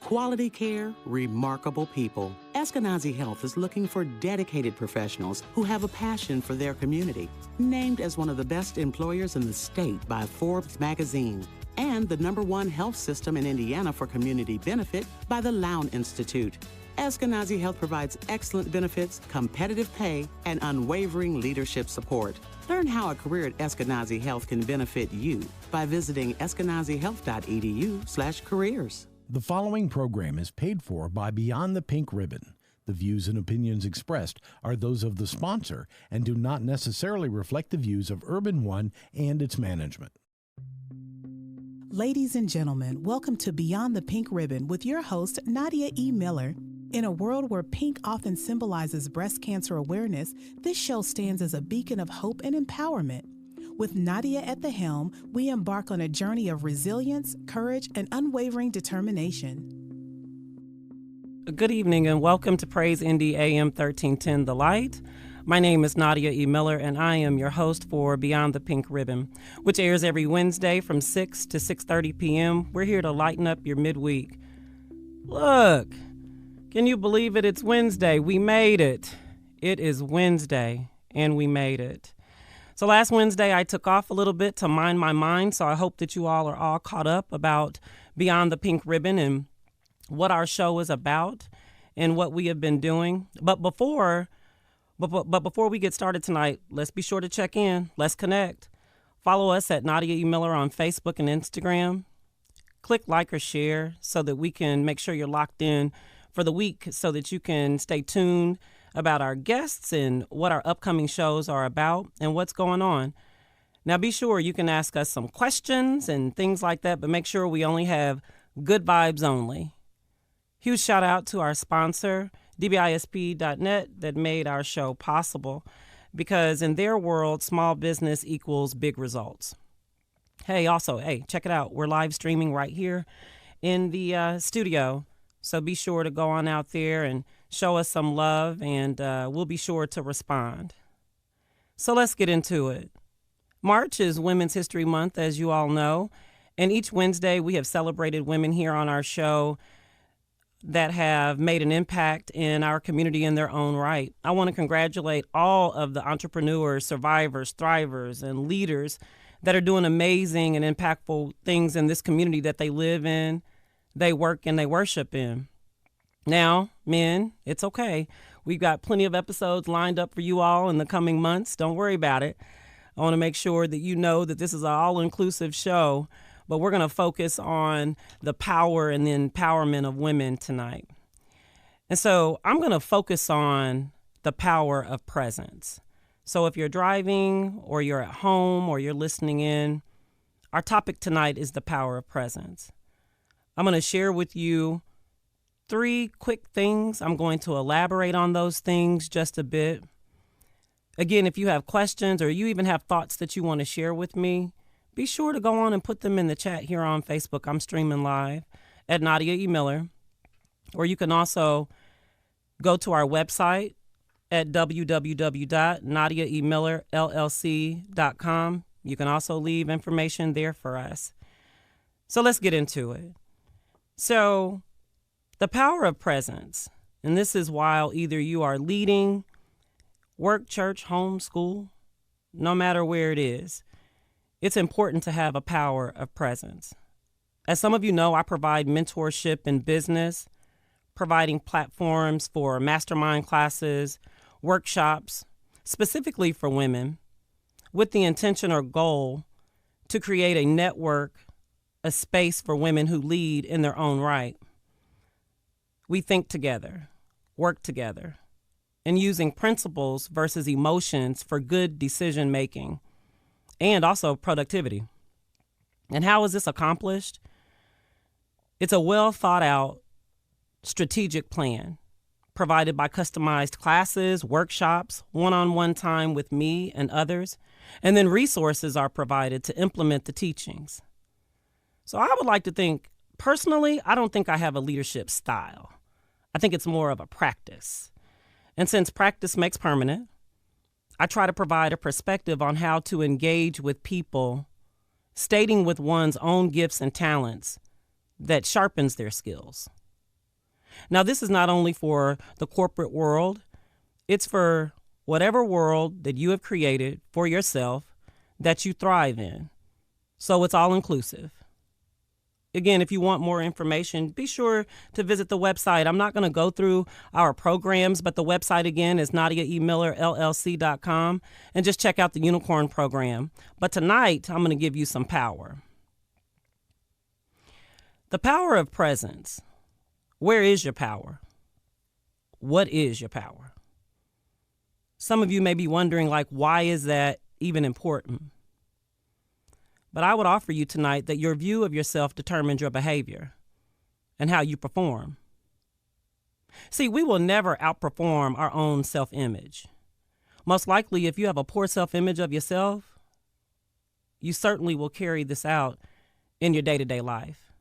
Quality care, remarkable people. Eskenazi Health is looking for dedicated professionals who have a passion for their community. Named as one of the best employers in the state by Forbes magazine, and the #1 health system in Indiana for community benefit by the Lown Institute. Eskenazi Health provides excellent benefits, competitive pay, and unwavering leadership support. Learn how a career at Eskenazi Health can benefit you by visiting eskenazihealth.edu/careers. The following program is paid for by Beyond the Pink Ribbon. The views and opinions expressed are those of the sponsor and do not necessarily reflect the views of Urban One and its management. Ladies and gentlemen, welcome to Beyond the Pink Ribbon with your host, Nadia E. Miller. In a world where pink often symbolizes breast cancer awareness, this show stands as a beacon of hope and empowerment. With Nadia at the helm, we embark on a journey of resilience, courage, and unwavering determination. Good evening and welcome to Praise Indy AM 1310 The Light. My name is Nadia E. Miller and I am your host for Beyond the Pink Ribbon, which airs every Wednesday from 6 to 6:30 p.m. We're here to lighten up your midweek. Look, can you believe it? It's Wednesday. We made it. It is Wednesday and we made it. So last Wednesday, I took off a little bit to mind my mind, so I hope that you all are all caught up about Beyond the Pink Ribbon and what our show is about and what we have been doing. But before we get started tonight, let's be sure to check in. Let's connect. Follow us at Nadia E. Miller on Facebook and Instagram. Click like or share so that we can make sure you're locked in for the week so that you can stay tuned about our guests and what our upcoming shows are about and what's going on. Now, be sure you can ask us some questions and things like that, but make sure we only have good vibes only. Huge shout out to our sponsor, dbisp.net, that made our show possible because in their world, small business equals big results. Hey, check it out. We're live streaming right here in the studio. So be sure to go on out there and show us some love, and we'll be sure to respond. So let's get into it. March is Women's History Month, as you all know, and each Wednesday we have celebrated women here on our show that have made an impact in our community in their own right. I want to congratulate all of the entrepreneurs, survivors, thrivers, and leaders that are doing amazing and impactful things in this community that they live in, they work, and they worship in. Now, men, it's okay. We've got plenty of episodes lined up for you all in the coming months. Don't worry about it. I want to make sure that you know that this is an all-inclusive show, but we're going to focus on the power and the empowerment of women tonight. And so I'm going to focus on the power of presence. So if you're driving or you're at home or you're listening in, our topic tonight is the power of presence. I'm going to share with you 3 quick things. I'm going to elaborate on those things just a bit. Again, if you have questions or you even have thoughts that you want to share with me, be sure to go on and put them in the chat here on Facebook. I'm streaming live at Nadia E. Miller. Or you can also go to our website at www.nadiaemillerllc.com. You can also leave information there for us. So let's get into it. So the power of presence, and this is while either you are leading, work, church, home, school, no matter where it is, it's important to have a power of presence. As some of you know, I provide mentorship in business, providing platforms for mastermind classes, workshops, specifically for women, with the intention or goal to create a network, a space for women who lead in their own right. We think together, work together, and using principles versus emotions for good decision making and also productivity. And how is this accomplished? It's a well thought out strategic plan provided by customized classes, workshops, one-on-one time with me and others, and then resources are provided to implement the teachings. So I would like to think, personally, I don't think I have a leadership style. I think it's more of a practice. And since practice makes permanent, I try to provide a perspective on how to engage with people, stating with one's own gifts and talents that sharpens their skills. Now, this is not only for the corporate world, it's for whatever world that you have created for yourself that you thrive in. So it's all inclusive. Again, if you want more information, be sure to visit the website. I'm not going to go through our programs, but the website again is NadiaEMillerLLC.com, and just check out the Unicorn program. But tonight, I'm going to give you some power. The power of presence. Where is your power? What is your power? Some of you may be wondering, why is that even important? But I would offer you tonight that your view of yourself determines your behavior and how you perform. See, we will never outperform our own self-image. Most likely, if you have a poor self-image of yourself, you certainly will carry this out in your day-to-day life.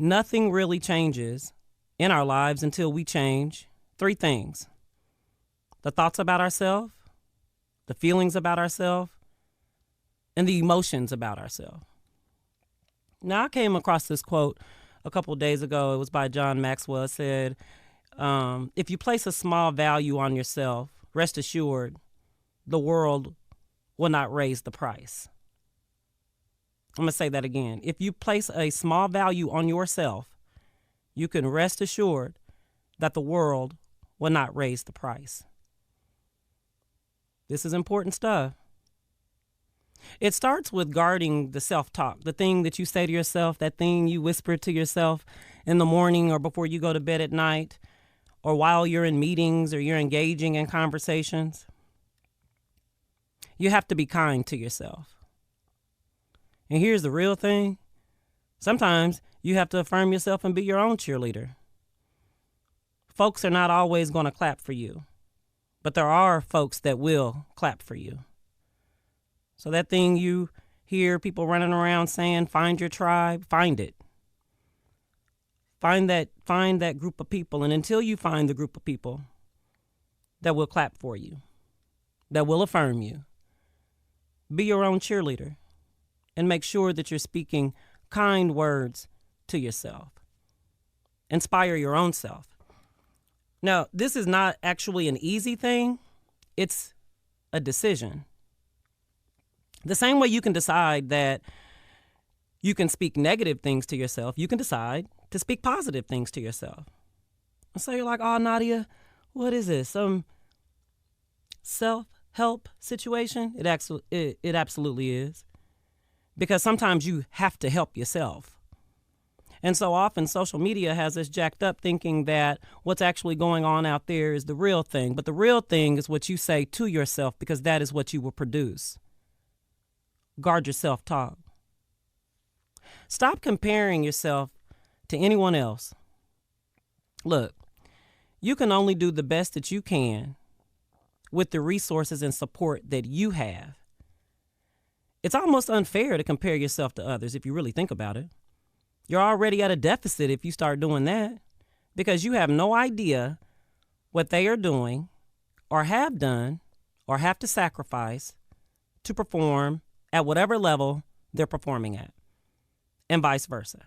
Nothing really changes in our lives until we change 3 things: the thoughts about ourselves, the feelings about ourselves, and the emotions about ourselves. Now, I came across this quote a couple of days ago. It was by John Maxwell. It said, if you place a small value on yourself, rest assured, the world will not raise the price. I'm going to say that again. If you place a small value on yourself, you can rest assured that the world will not raise the price. This is important stuff. It starts with guarding the self-talk, the thing that you say to yourself, that thing you whisper to yourself in the morning or before you go to bed at night, or while you're in meetings or you're engaging in conversations. You have to be kind to yourself. And here's the real thing. Sometimes you have to affirm yourself and be your own cheerleader. Folks are not always going to clap for you, but there are folks that will clap for you. So that thing you hear people running around saying, find your tribe, find it. Find that group of people. And until you find the group of people that will clap for you, that will affirm you, be your own cheerleader and make sure that you're speaking kind words to yourself. Inspire your own self. Now, this is not actually an easy thing. It's a decision. The same way you can decide that you can speak negative things to yourself, you can decide to speak positive things to yourself. And so you're like, oh, Nadia, what is this? Some self-help situation? It absolutely is. Because sometimes you have to help yourself. And so often social media has us jacked up thinking that what's actually going on out there is the real thing. But the real thing is what you say to yourself, because that is what you will produce. Guard your self-talk. Stop comparing yourself to anyone else. Look, you can only do the best that you can with the resources and support that you have. It's almost unfair to compare yourself to others if you really think about it. You're already at a deficit if you start doing that, because you have no idea what they are doing or have done or have to sacrifice to perform at whatever level they're performing at, and vice versa.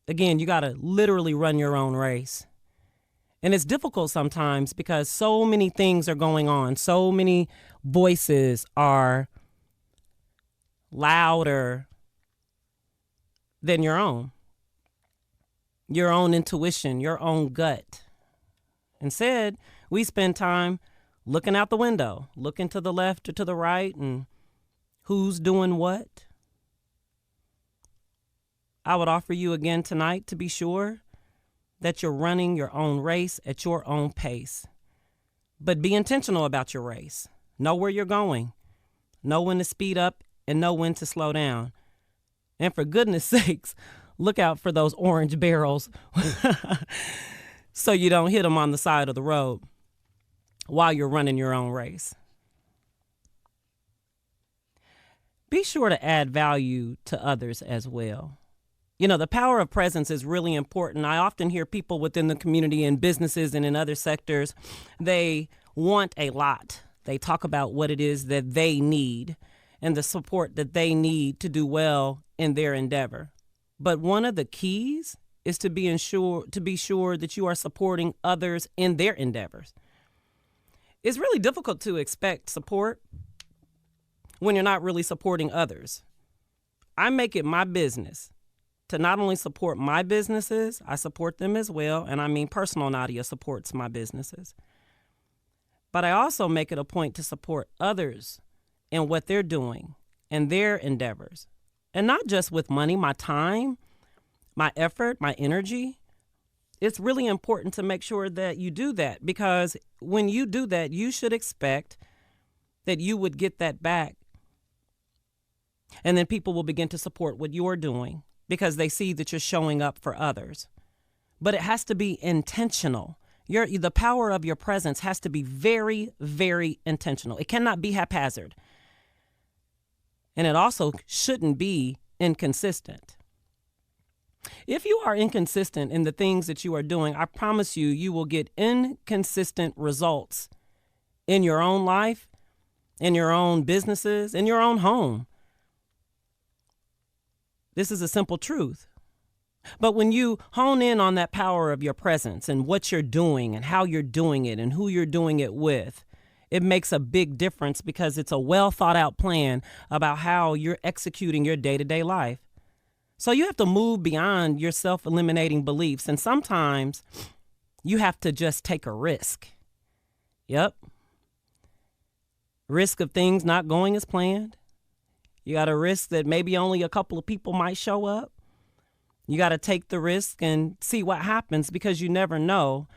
Again, you got to literally run your own race. And it's difficult sometimes because so many things are going on. So many voices are louder than your own intuition, your own gut. Instead, we spend time looking out the window, looking to the left or to the right, and who's doing what. I would offer you again tonight to be sure that you're running your own race at your own pace. But be intentional about your race. Know where you're going. Know when to speed up and know when to slow down. And for goodness sakes, look out for those orange barrels so you don't hit them on the side of the road while you're running your own race. Be sure to add value to others as well. You know, the power of presence is really important. I often hear people within the community and businesses and in other sectors, they want a lot. They talk about what it is that they need and the support that they need to do well in their endeavor. But one of the keys is to be sure that you are supporting others in their endeavors. It's really difficult to expect support when you're not really supporting others. I make it my business to not only support my businesses, I support them as well. And I mean, Personal Nadia supports my businesses. But I also make it a point to support others in what they're doing and their endeavors. And not just with money, my time, my effort, my energy. It's really important to make sure that you do that, because when you do that, you should expect that you would get that back. And then people will begin to support what you're doing because they see that you're showing up for others. But it has to be intentional. The power of your presence has to be very, very intentional. It cannot be haphazard. And it also shouldn't be inconsistent. If you are inconsistent in the things that you are doing, I promise you, you will get inconsistent results in your own life, in your own businesses, in your own home. This is a simple truth. But when you hone in on that power of your presence and what you're doing and how you're doing it and who you're doing it with, it makes a big difference, because it's a well thought out plan about how you're executing your day-to-day life. So you have to move beyond your self-eliminating beliefs. And sometimes you have to just take a risk. Yep. Risk of things not going as planned. You got a risk that maybe only a couple of people might show up. You got to take the risk and see what happens, because you never know.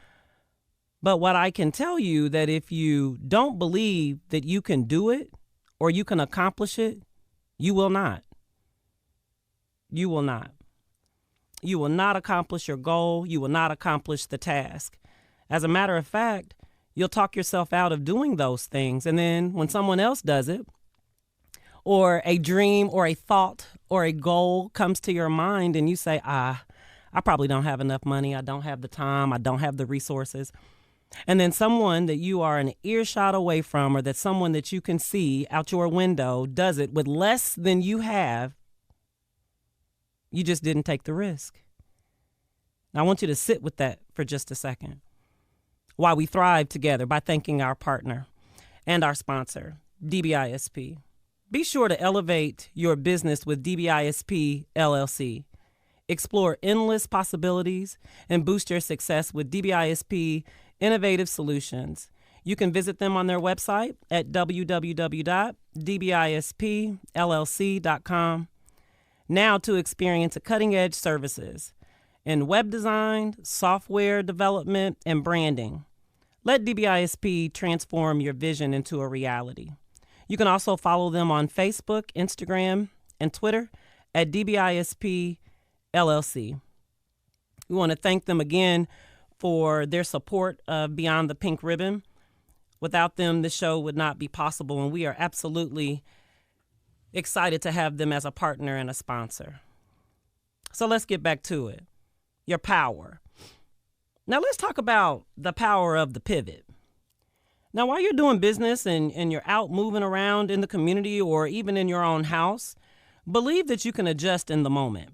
But what I can tell you, that if you don't believe that you can do it or you can accomplish it, you will not. You will not. You will not accomplish your goal. You will not accomplish the task. As a matter of fact, you'll talk yourself out of doing those things. And then when someone else does it, or a dream or a thought or a goal comes to your mind and you say, I probably don't have enough money. I don't have the time. I don't have the resources. And then someone that you are an earshot away from, or that someone that you can see out your window, does it with less than you have, you just didn't take the risk. Now, I want you to sit with that for just a second while we thrive together by thanking our partner and our sponsor, DBISP. Be sure to elevate your business with DBISP LLC. Explore endless possibilities and boost your success with DBISP Innovative Solutions. You can visit them on their website at www.dbispllc.com. Now to experience cutting-edge services in web design, software development, and branding. Let DBISP transform your vision into a reality. You can also follow them on Facebook, Instagram, and Twitter at DBISP LLC. We want to thank them again for their support of Beyond the Pink Ribbon. Without them, the show would not be possible, and we are absolutely excited to have them as a partner and a sponsor. So let's get back to it. Your power. Now let's talk about the power of the pivot. Now, while you're doing business and you're out moving around in the community or even in your own house, believe that you can adjust in the moment.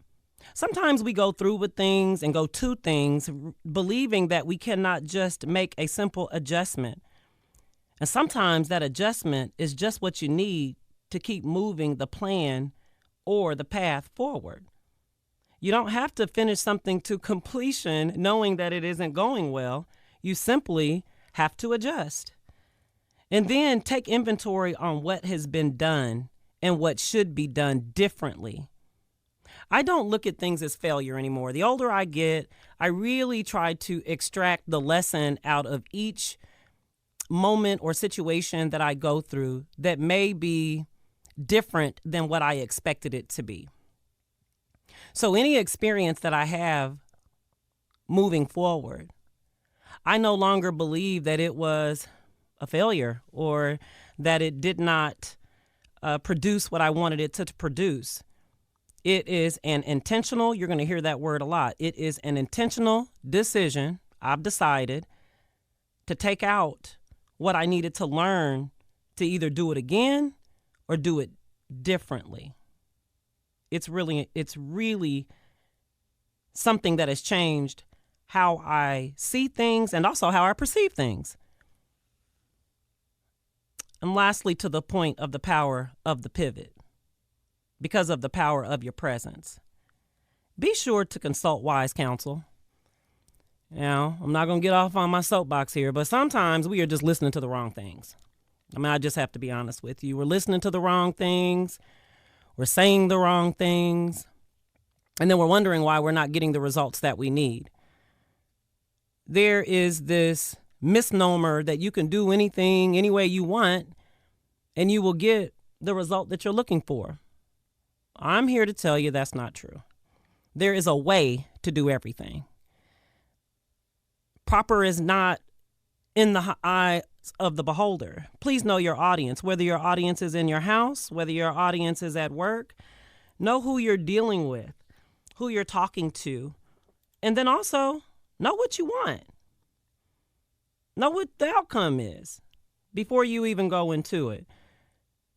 Sometimes we go through with things and go to things believing that we cannot just make a simple adjustment. And sometimes that adjustment is just what you need to keep moving the plan or the path forward. You don't have to finish something to completion knowing that it isn't going well. You simply have to adjust. And then take inventory on what has been done and what should be done differently. I don't look at things as failure anymore. The older I get, I really try to extract the lesson out of each moment or situation that I go through that may be different than what I expected it to be. So any experience that I have moving forward, I no longer believe that it was a failure or that it did not produce what I wanted it to produce. It is an intentional, you're going to hear that word a lot. It is an intentional decision. I've decided to take out what I needed to learn to either do it again or do it differently. It's really something that has changed how I see things and also how I perceive things. And lastly, to the point of the power of the pivot, because of the power of your presence. Be sure to consult wise counsel. Now, I'm not going to get off on my soapbox here, but sometimes we are just listening to the wrong things. I mean, I just have to be honest with you. We're listening to the wrong things. We're saying the wrong things. And then we're wondering why we're not getting the results that we need. There is this misnomer that you can do anything any way you want and you will get the result that you're looking for. I'm here to tell you that's not true. There is a way to do everything. Proper is not in the eyes of the beholder. Please know your audience, whether your audience is in your house, whether your audience is at work. Know who you're dealing with, who you're talking to, and then also know what you want. Know what the outcome is before you even go into it.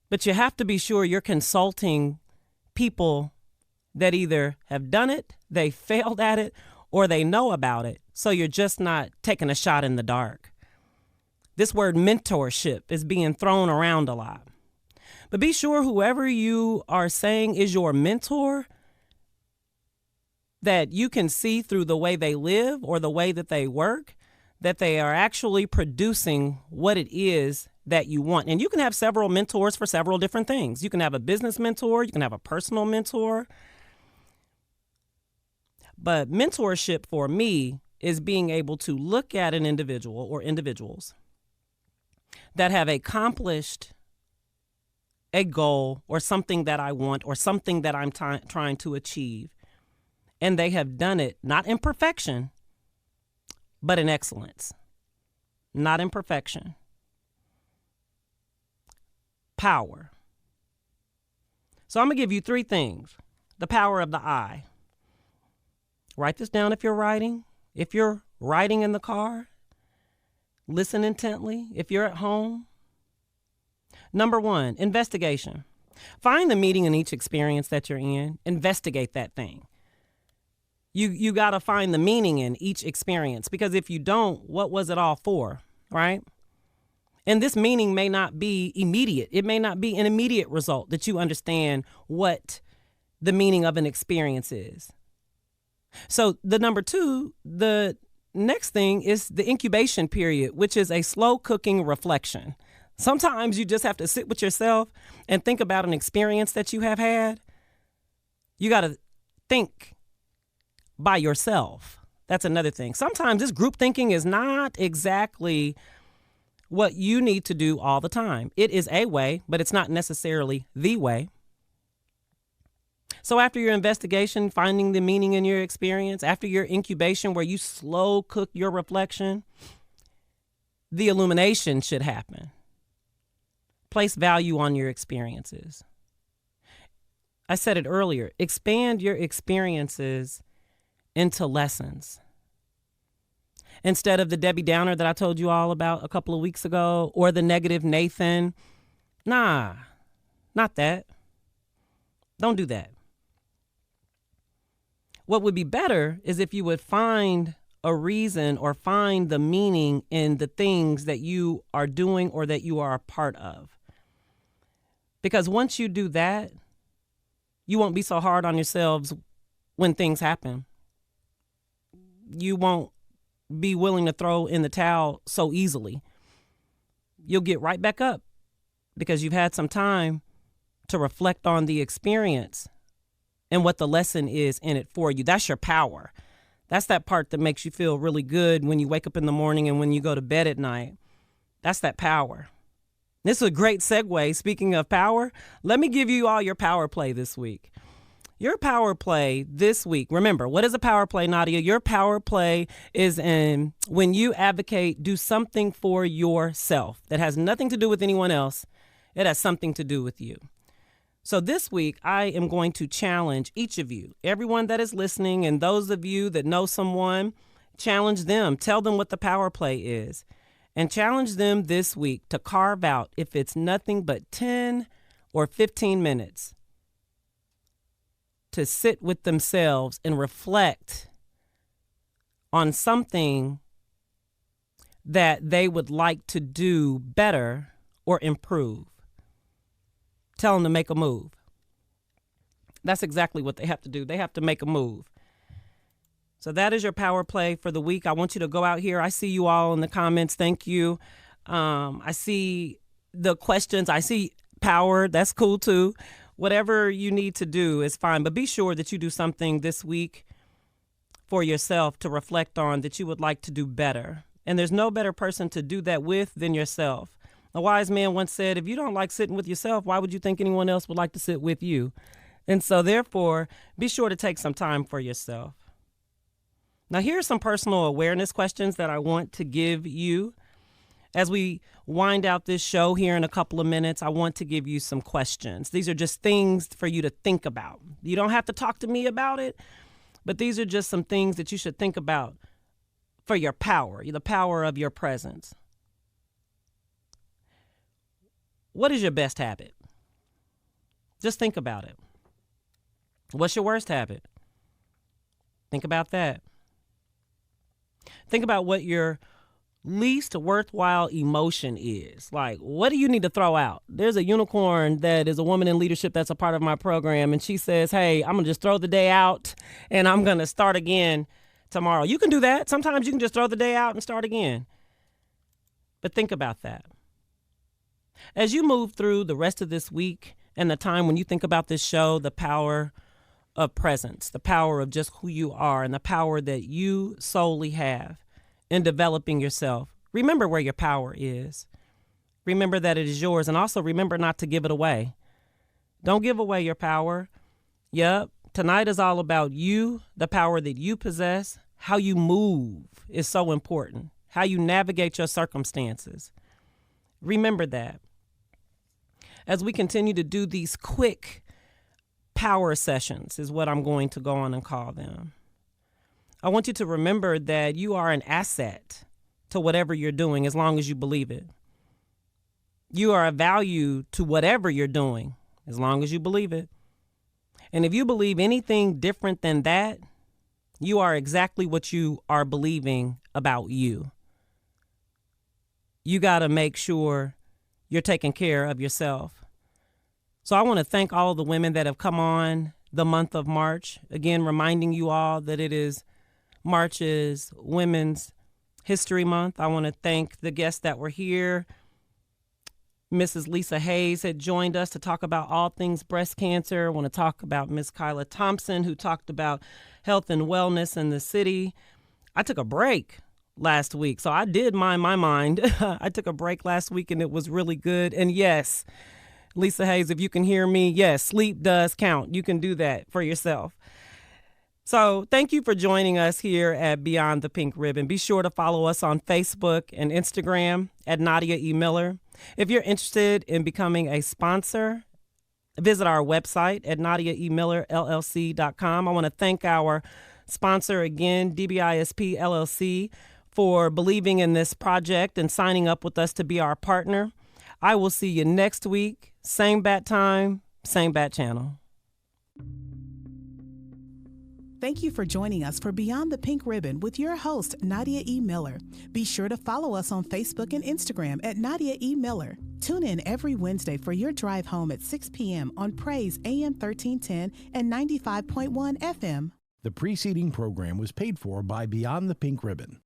But you have to be sure you're consulting people that either have done it, they failed at it, or they know about it. So you're just not taking a shot in the dark. This word mentorship is being thrown around a lot. But be sure whoever you are saying is your mentor, that you can see through the way they live or the way that they work, that they are actually producing what it is that you want. And you can have several mentors for several different things. You can have a business mentor, you can have a personal mentor. But mentorship for me is being able to look at an individual or individuals that have accomplished a goal or something that I want or something that I'm trying to achieve. And they have done it not in perfection, but in excellence. Not in perfection. Power. So I'm going to give you 3 things. The power of the I. Write this down if you're writing. If you're riding in the car, listen intently. If you're at home. Number 1, investigation. Find the meaning in each experience that you're in. Investigate that thing. You got to find the meaning in each experience, because if you don't, what was it all for, right? And this meaning may not be immediate. It may not be an immediate result that you understand what the meaning of an experience is. So the number 2, the next thing is the incubation period, which is a slow cooking reflection. Sometimes you just have to sit with yourself and think about an experience that you have had. You got to think by yourself. That's another thing. Sometimes this group thinking is not exactly what you need to do all the time. It is a way, but it's not necessarily the way. So after your investigation, finding the meaning in your experience, after your incubation where you slow cook your reflection, the illumination should happen. Place value on your experiences. I said it earlier, expand your experiences into lessons. Instead of the Debbie Downer that I told you all about a couple of weeks ago, or the negative Nathan. Nah, not that. Don't do that. What would be better is if you would find a reason or find the meaning in the things that you are doing or that you are a part of. Because once you do that, you won't be so hard on yourselves when things happen. You won't be willing to throw in the towel so easily. You'll get right back up because you've had some time to reflect on the experience and what the lesson is in it for you. That's your power. That's that part that makes you feel really good when you wake up in the morning and when you go to bed at night. That's that power. This is a great segue. Speaking of power, let me give you all your power play this week. Your power play this week. Remember, what is a power play, Nadia? Your power play is when you advocate, do something for yourself that has nothing to do with anyone else. It has something to do with you. So this week, I am going to challenge each of you, everyone that is listening, and those of you that know someone, challenge them. Tell them what the power play is. And challenge them this week to carve out, if it's nothing but 10 or 15 minutes, to sit with themselves and reflect on something that they would like to do better or improve. Tell them to make a move. That's exactly what they have to do. They have to make a move. So that is your power play for the week. I want you to go out here. I see you all in the comments. Thank you. I see the questions. I see power. That's cool too. Whatever you need to do is fine. But be sure that you do something this week for yourself to reflect on that you would like to do better. And there's no better person to do that with than yourself. A wise man once said, if you don't like sitting with yourself, why would you think anyone else would like to sit with you? And so therefore, be sure to take some time for yourself. Now, here are some personal awareness questions that I want to give you. As we wind out this show here in a couple of minutes, I want to give you some questions. These are just things for you to think about. You don't have to talk to me about it, but these are just some things that you should think about for your power, the power of your presence. What is your best habit? Just think about it. What's your worst habit? Think about that. Think about what your least worthwhile emotion is. Like, what do you need to throw out? There's a unicorn that is a woman in leadership that's a part of my program, and she says, hey, I'm going to just throw the day out, and I'm going to start again tomorrow. You can do that. Sometimes you can just throw the day out and start again. But think about that. As you move through the rest of this week and the time when you think about this show, the power of presence, the power of just who you are, and the power that you solely have in developing yourself. Remember where your power is. Remember that it is yours, and also remember not to give it away. Don't give away your power. Yep, tonight is all about you, the power that you possess. How you move is so important. How you navigate your circumstances. Remember that. As we continue to do these quick power sessions is what I'm going to go on and call them. I want you to remember that you are an asset to whatever you're doing as long as you believe it. You are a value to whatever you're doing as long as you believe it. And if you believe anything different than that, you are exactly what you are believing about you. You got to make sure you're taking care of yourself. So I want to thank all the women that have come on the month of March. Again, reminding you all that it is March is Women's History Month. I want to thank the guests that were here. Mrs. Lisa Hayes had joined us to talk about all things breast cancer. I want to talk about Miss Kyla Thompson, who talked about health and wellness in the city. I took a break last week, so I did mind my mind. I took a break last week, and it was really good. And yes, Lisa Hayes, if you can hear me, yes, sleep does count. You can do that for yourself. So thank you for joining us here at Beyond the Pink Ribbon. Be sure to follow us on Facebook and Instagram at Nadia E. Miller. If you're interested in becoming a sponsor, visit our website at NadiaEMillerLLC.com. I want to thank our sponsor again, DBISP LLC, for believing in this project and signing up with us to be our partner. I will see you next week. Same bat time, same bat channel. Thank you for joining us for Beyond the Pink Ribbon with your host, Nadia E. Miller. Be sure to follow us on Facebook and Instagram at Nadia E. Miller. Tune in every Wednesday for your drive home at 6 p.m. on Praise AM 1310 and 95.1 FM. The preceding program was paid for by Beyond the Pink Ribbon.